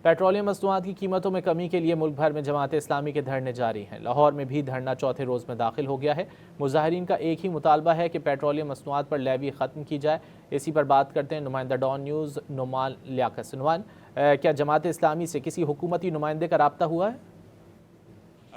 Petroleum मसनूआत की कीमतों में कमी के लिए मुल्क भर में जमात इस्लामी के धरने जारी हैं। लाहौर में भी धरना चौथे रोज़ में दाखिल हो गया है। मुजाहिरीन का एक ही मुतालबा है कि पेट्रोलियम मसनूआत पर लेवी ख़त्म की जाए। इसी पर बात करते हैं नुमाइंदा डॉन न्यूज़ नुमान लियाकत से। नुमान, क्या जमात इस्लामी से किसी हुकूमती नुमाइंदे का राब्ता हुआ है?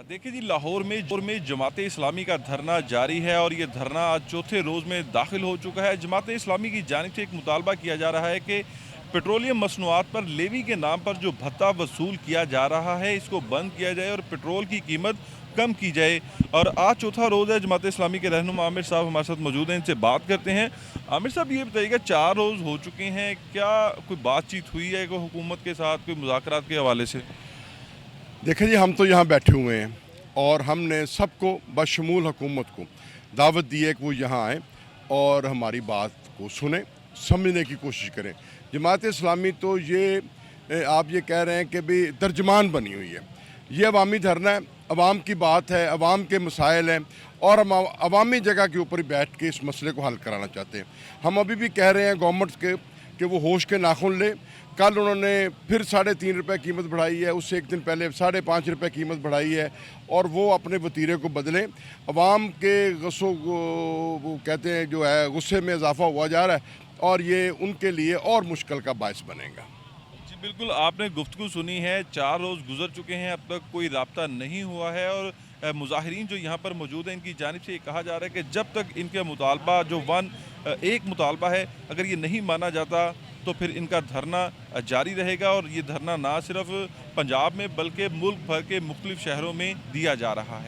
देखिए जी, लाहौर में जमात इस्लामी का धरना जारी है और ये धरना आज चौथे रोज़ में दाखिल हो चुका है। जमात इस्लामी की जानिब से एक मुतालबा किया जा रहा है कि पेट्रोलियम मसनूआत पर लेवी के नाम पर जो भत्ता वसूल किया जा रहा है इसको बंद किया जाए और पेट्रोल की कीमत कम की जाए। और आज चौथा रोज़ है। जमात इस्लामी के रहनुमा आमिर साहब हमारे साथ मौजूद हैं, इनसे बात करते हैं। आमिर साहब, ये बताइएगा, 4 रोज़ हो चुके हैं, क्या कोई बातचीत हुई है कोई हुकूमत के साथ, कोई मुज़ाकरात के हवाले से? देखिए जी, हम तो यहाँ बैठे हुए हैं और हमने सबको बशमूल हुकूमत को दावत दी है कि वो यहाँ आएँ और हमारी बात को सुने, समझने की कोशिश करें। जमात इस्लामी तो ये आप ये कह रहे हैं कि भी तर्जमान बनी हुई है। ये अवामी धरना है, अवाम की बात है, अवाम के मसाइल हैं और हम अवामी जगह के ऊपर बैठ के इस मसले को हल कराना चाहते हैं। हम अभी भी कह रहे हैं गवर्नमेंट के कि वो होश के नाखून ले। कल उन्होंने फिर 3.5 रुपये कीमत बढ़ाई है, उससे एक दिन पहले 5.5 रुपये कीमत बढ़ाई है और वो अपने वतीरे को बदलें। अवाम के गुस्सों को वो कहते हैं जो है गुस्से में इजाफा हुआ जा रहा है और ये उनके लिए और मुश्किल का बायस बनेगा। जी बिल्कुल, आपने गुफ्तगू सुनी है। 4 रोज़ गुजर चुके हैं, अब तक कोई राब्ता नहीं हुआ है और मुजाहिरीन जो यहाँ पर मौजूद हैं इनकी जानिब से ये कहा जा रहा है कि जब तक इनका मुतालबा जो एक मुतालबा है, अगर ये नहीं माना जाता तो फिर इनका धरना जारी रहेगा। और ये धरना ना सिर्फ पंजाब में बल्कि मुल्क भर के मुख्तलिफ शहरों में दिया जा रहा है।